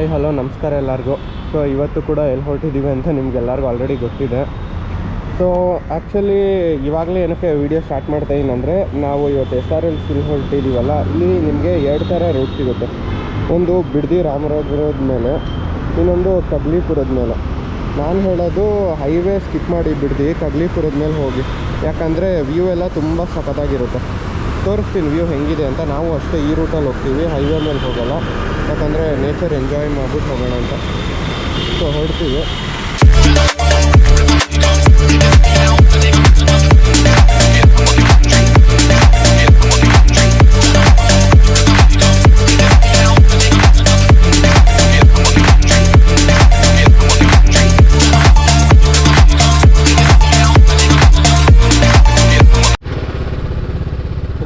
Hi hello ನಮಸ್ಕಾರ ಎಲ್ಲರಿಗೂ. So ಇವತ್ತು ಕೂಡ ಎಲ್ಲಿ ಹೊರಟಿದ್ದೀವಿ ಅಂತ ನಿಮ್ಗೆಲ್ಲರಿಗೂ ಆಲ್ರೆಡಿ ಗೊತ್ತಿದೆ. ಸೊ ಆ್ಯಕ್ಚುಲಿ ಇವಾಗಲೇ ಏನಕ್ಕೆ ವೀಡಿಯೋ ಸ್ಟಾರ್ಟ್ ಮಾಡ್ತಾಯಿದ್ದೀನಿ ಅಂದರೆ, ನಾವು ಇವತ್ತು SRL ಇಲ್ಲಿ ಹೊರಟಿದ್ದೀವಲ್ಲ, ಇಲ್ಲಿ ನಿಮಗೆ 2 ಥರ ರೂಟ್ ಸಿಗುತ್ತೆ. ಒಂದು ಬಿಡದಿ ರಾಮರಾಜಪುರದ ಮೇಲೆ, ಇನ್ನೊಂದು ಕಗ್ಲಿಪುರದ ಮೇಲೆ. ನಾನು ಹೇಳೋದು ಹೈವೇ ಸ್ಕಿಪ್ ಮಾಡಿ ಬಿಡದಿ ಕಗ್ಲಿಪುರದ ಮೇಲೆ ಹೋಗಿ, ಯಾಕಂದರೆ ವ್ಯೂ ಎಲ್ಲ ತುಂಬ ಸಖತ್ತಾಗಿರುತ್ತೆ. ತೋರಿಸ್ತೀನಿ ವ್ಯೂ ಹೆಂಗಿದೆ ಅಂತ. ನಾವು ಅಷ್ಟೇ ಈ ರೂಟಲ್ಲಿ ಹೋಗ್ತೀವಿ, ಹೈವೇ ಮೇಲೆ ಹೋಗೋಲ್ಲ, ಯಾಕಂದರೆ ನೇಚರ್ ಎಂಜಾಯ್ ಮಾಡ್ಬಿಟ್ಟು ಹೋಗೋಣ ಅಂತ. ಸೊ ಹೊರಡ್ತೀವಿ.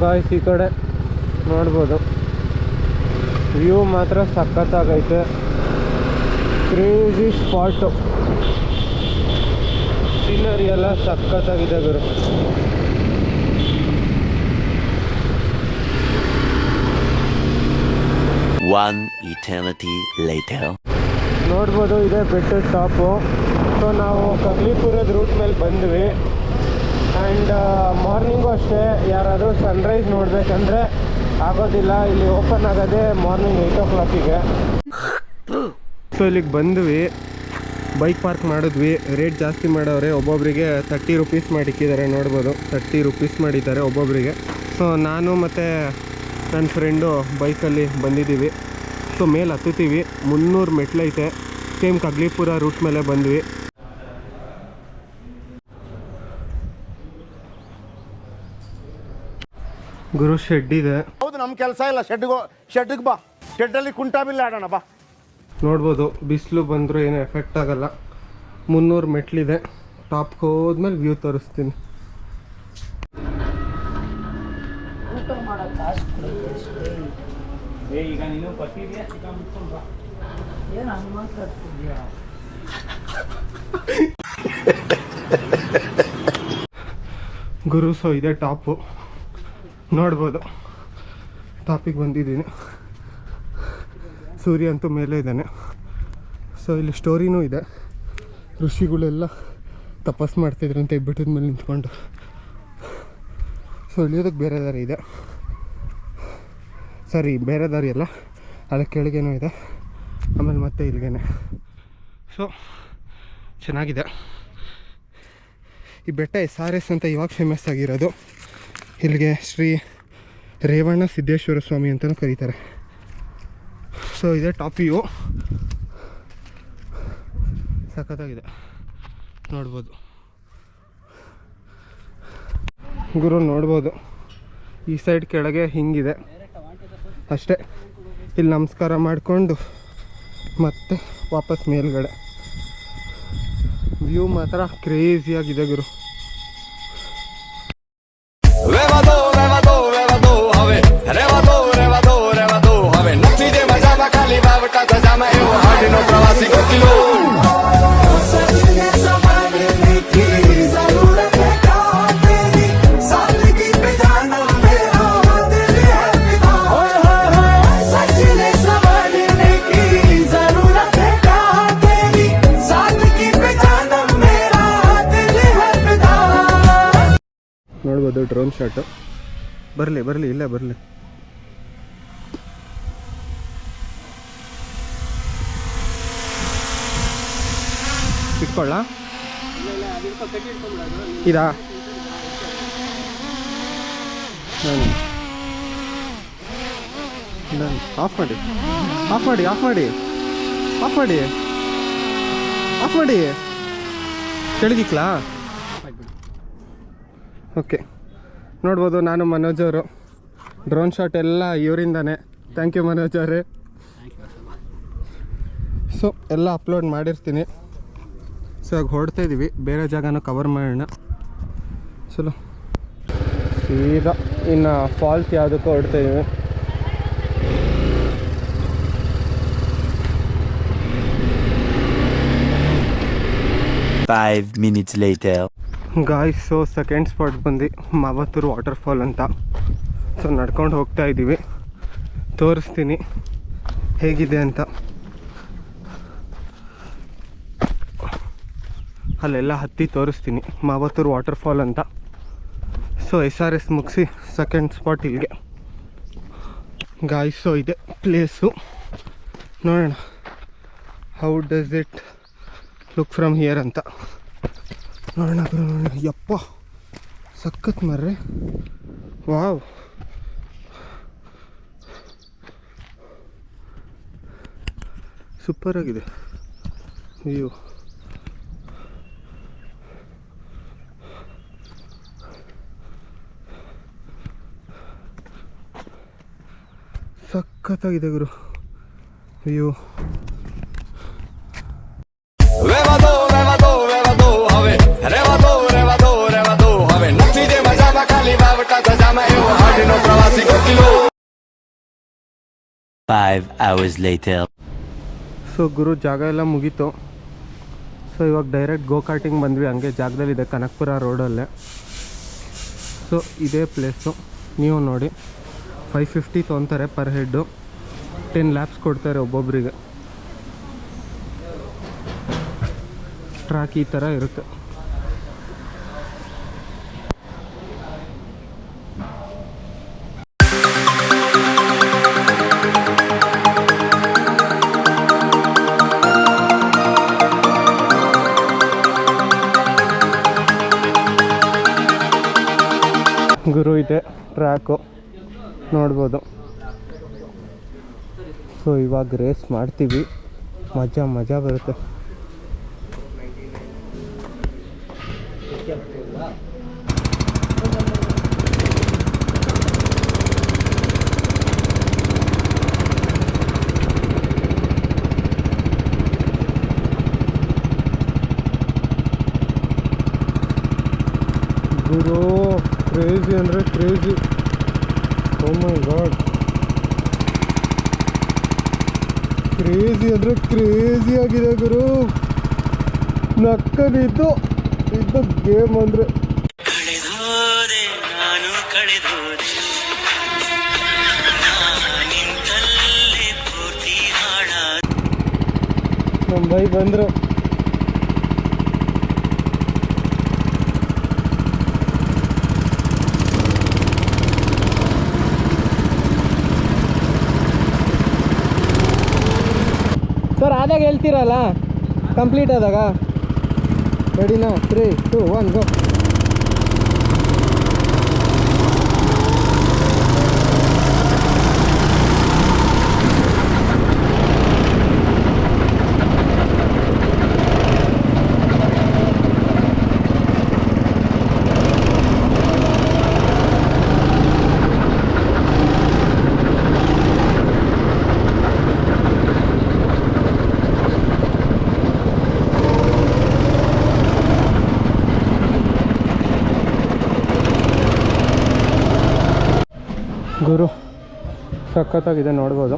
ಗಾಯ್ಸ್, ಈ ಕಡೆ ನೋಡ್ಬೋದು ವ್ಯೂ ಮಾತ್ರ ಸಖತ್ತಾಗೈತೆ. ಕ್ರೇಜಿ ಸ್ಪಾಟು, ಸೀನರಿ ಎಲ್ಲ ಸಖತ್ತಾಗಿದೆ ಗುರು. One eternity later. ನೋಡ್ಬೋದು ಇದೆ ಬೆಟ್ಟದ ಟಾಪು. ಸೊ ನಾವು ಕಗ್ಲಿಪುರದ ರೂಟ್ ಮೇಲೆ ಬಂದ್ವಿ. ಆ್ಯಂಡ್ ಮಾರ್ನಿಂಗು ಅಷ್ಟೇ, ಯಾರಾದರೂ ಸನ್ರೈಸ್ ನೋಡಬೇಕಂದ್ರೆ ಆಗೋದಿಲ್ಲ, ಇಲ್ಲಿ ಓಪನ್ ಆಗೋದೇ ಮಾರ್ನಿಂಗ್ 8 o'clock. ಸೊ ಇಲ್ಲಿಗೆ ಬಂದ್ವಿ, ಬೈಕ್ ಪಾರ್ಕ್ ಮಾಡಿದ್ವಿ. ರೇಟ್ ಜಾಸ್ತಿ ಮಾಡವ್ರೆ, ಒಬ್ಬೊಬ್ಬರಿಗೆ 30 rupees ಮಾಡಿಕ್ಕಿದ್ದಾರೆ. ನೋಡ್ಬೋದು 30 rupees ಮಾಡಿದ್ದಾರೆ ಒಬ್ಬೊಬ್ಬರಿಗೆ. ಸೊ ನಾನು ಮತ್ತು ನನ್ನ ಫ್ರೆಂಡು ಬೈಕಲ್ಲಿ ಬಂದಿದ್ದೀವಿ. ಸೊ ಮೇಲೆ ಹತ್ತುತ್ತೀವಿ, 300 ಮೆಟ್ಲೈತೆ. ಸೇಮ್ ಕಗ್ಲಿಪುರ ರೂಟ್ ಮೇಲೆ ಬಂದ್ವಿ. ಗುರು ಶೆಡ್ ಇದೆ. ಹೌದು, ನಮ್ಮ ಕೆಲಸ ಇಲ್ಲ. ಶೆಡ್ಗೆ ಬಾ, ಶೆಡ್ಡಲ್ಲಿ ಕುಂಟಾ ಬಿಲ್ ಆಡೋಣ ಬಾ. ನೋಡ್ಬೋದು ಬಿಸಿಲು ಬಂದರೂ ಏನೂ ಎಫೆಕ್ಟ್ ಆಗಲ್ಲ. 300 ಮೆಟ್ಲಿದೆ. ಟಾಪ್ಗೆ ಹೋದ್ಮೇಲೆ ವ್ಯೂ ತೋರಿಸ್ತೀನಿ. ಗುರು ಸೊ ಇದೆ ಟಾಪು, ನೋಡ್ಬೋದು. ಟಾಪಿಗೆ ಬಂದಿದ್ದೀನಿ. ಸೂರ್ಯ ಅಂತೂ ಮೇಲೆ ಇದ್ದಾನೆ. ಸೊ ಇಲ್ಲಿ ಸ್ಟೋರಿನೂ ಇದೆ. ಋಷಿಗಳೆಲ್ಲ ತಪಸ್ ಮಾಡ್ತಿದ್ರಂತೆ ಬೆಟ್ಟದ ಮೇಲೆ ನಿಂತ್ಕೊಂಡು. ಸೊ ಇಳಿಯೋದಕ್ಕೆ ಬೇರೆ ದಾರಿ ಇದೆ, ಸರಿ ಬೇರೆ ದಾರಿ ಅಲ್ಲ, ಅದಕ್ಕೆ ಕೆಳಗೇನೂ ಇದೆ. ಆಮೇಲೆ ಮತ್ತೆ ಇಲ್ಲಿಗೇನೆ. ಸೊ ಚೆನ್ನಾಗಿದೆ ಈ ಬೆಟ್ಟ. SRS ಅಂತ ಇವಾಗ ಫೇಮಸ್ ಆಗಿರೋದು. ಇಲ್ಲಿಗೆ ಶ್ರೀ ರೇವಣ ಸಿದ್ದೇಶ್ವರ ಸ್ವಾಮಿ ಅಂತಲೂ ಕರೀತಾರೆ. ಸೊ ಇದೇ ಟಾಪ್ ವ್ಯೂ, ಸಖತ್ತಾಗಿದೆ, ನೋಡ್ಬೋದು. ಗುರು ನೋಡ್ಬೋದು ಈ ಸೈಡ್ ಕೆಳಗೆ ಹಿಂಗಿದೆ ಅಷ್ಟೇ. ಇಲ್ಲಿ ನಮಸ್ಕಾರ ಮಾಡಿಕೊಂಡು ಮತ್ತೆ ವಾಪಸ್ ಮೇಲ್ಗಡೆ. ವ್ಯೂ ಮಾತ್ರ ಕ್ರೇಜಿಯಾಗಿದೆ ಗುರು. ನೋಡ್ಬೋದು ಡ್ರೋನ್ ಶಾಟು. ಬರಲಿ ಇಲ್ಲೇ ಬರಲಿ. ಇಟ್ಕೊಳ್ಳ ಇದಾ ಆಫ್ ಮಾಡಿ ಕೆಳಗಿಕ್ಲಾ. ಓಕೆ, ನೋಡ್ಬೋದು ನಾನು ಮನೋಜ್ ಅವರು. ಡ್ರೋನ್ ಶಾಟ್ ಎಲ್ಲ ಇವರಿಂದಾನೆ. ಥ್ಯಾಂಕ್ ಯು ಮನೋಜ್ ಅವರೇ. ಸೊ ಎಲ್ಲ ಅಪ್ಲೋಡ್ ಮಾಡಿರ್ತೀನಿ. ಸೊ ಇವಾಗ ಹೊರಡ್ತಾ ಇದ್ದೀವಿ, ಬೇರೆ ಜಾಗನೂ ಕವರ್ ಮಾಡೋಣ. ಚಲೋ ಸೀದಾ ಇನ್ನು ಫಾಲ್ಸ್ ಯಾವುದಕ್ಕೂ ಹೊರಡ್ತಾ ಇದ್ದೀವಿ. Five minutes later. Guys, so second spot ಬಂದು ಮಾವತ್ತೂರು ವಾಟರ್ಫಾಲ್ ಅಂತ. ಸೊ ನಡ್ಕೊಂಡು ಹೋಗ್ತಾ ಇದ್ದೀವಿ, ತೋರಿಸ್ತೀನಿ ಹೇಗಿದೆ ಅಂತ. ಅಲ್ಲೆಲ್ಲ ಹತ್ತಿ ತೋರಿಸ್ತೀನಿ. ಮಾವತ್ತೂರು ವಾಟರ್ಫಾಲ್ ಅಂತ. ಸೊ SRS ಮುಗಿಸಿ ಸೆಕೆಂಡ್ ಸ್ಪಾಟ್ ಇಲ್ಲಿಗೆ ಗಾಯ್ಸು ಇದೆ ಪ್ಲೇಸು. ನೋಡೋಣ how does it look from here ಅಂತ ನೋಡೋಣ. ಯಪ್ಪ ಸಖತ್ ಮರ್ರೆ, ವಾವ್. ಸೂಪರಾಗಿದೆ ವ್ಯೂ. ಸಖತ್ತಾಗಿದೆ ಗುರು view. Five hours later. So ಗುರು ಜಾಗ ಎಲ್ಲ ಮುಗೀತು. ಸೊ ಇವಾಗ ಡೈರೆಕ್ಟ್ ಗೋ ಕಾರ್ಟಿಂಗ್ ಬಂದ್ವಿ. ಹಂಗೆ ಜಾಗದಲ್ಲಿದೆ ಕನಕಪುರ ರೋಡಲ್ಲೇ. ಸೊ ಇದೇ ಪ್ಲೇಸು. ನೀವು ನೋಡಿ 550 ತೊಗೊತಾರೆ ಪರ್ ಹೆಡ್ಡು. 10 ಲ್ಯಾಪ್ಸ್ ಕೊಡ್ತಾರೆ ಒಬ್ಬೊಬ್ಬರಿಗೆ. ಟ್ರ್ಯಾಕ್ ಈ ಥರ ಇರುತ್ತೆ. ಗುರು ಇದೆ ಟ್ರ್ಯಾಕು ನೋಡ್ಬೋದು. ಸೊ ಇವಾಗ ರೇಸ್ ಮಾಡ್ತೀವಿ. ಮಜಾ ಬರುತ್ತೆ. ಗುರು ಕ್ರೇಜಿ ಅಂದರೆ ಕ್ರೇಜಿ. ಓ ಮೈ ಗಾಡ್, ಕ್ರೇಜಿ ಅಂದರೆ ಕ್ರೇಜಿ ಆಗಿದೆ ಗುರು. ನಕ್ಕನಿದ್ದು ಇದ್ದು ಗೇಮ್ ಅಂದರೆ ನಮ್ಮ ಬೈ ಬಂದರು. ಸರ್ ಆದಾಗ ಹೇಳ್ತೀರಲ್ಲ, ಕಂಪ್ಲೀಟ್ ಆದಾಗ. ರೆಡಿನಾ? 3, 2, 1 ಗೋ. ಗುರು ಸಖತ್ತಾಗಿದೆ, ನೋಡ್ಬೋದು.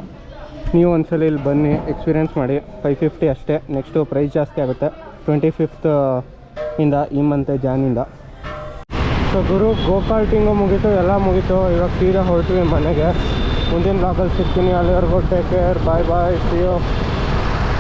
ನೀವು ಒಂದ್ಸಲ ಇಲ್ಲಿ ಬನ್ನಿ, ಎಕ್ಸ್ಪೀರಿಯೆನ್ಸ್ ಮಾಡಿ. 550 ಅಷ್ಟೇ. ನೆಕ್ಸ್ಟು ಪ್ರೈಸ್ ಜಾಸ್ತಿ ಆಗುತ್ತೆ 25th ಇಂದ, ಈ ಮಂತ್ ಜಾನಿಂದ. ಸೊ ಗುರು ಗೋ ಕಾರ್ಟಿಂಗು ಮುಗೀತು, ಎಲ್ಲ ಮುಗೀತು. ಇವಾಗ ಸೀದಾ ಹೊರಟ್ವಿ ಮನೆಗೆ. ಮುಂದಿನ ಬ್ಲಾಗಲ್ಲಿ ಸಿಗ್ತೀನಿ. ಅಲ್ಲಿವರೆಗೂ take care, bye bye, see you.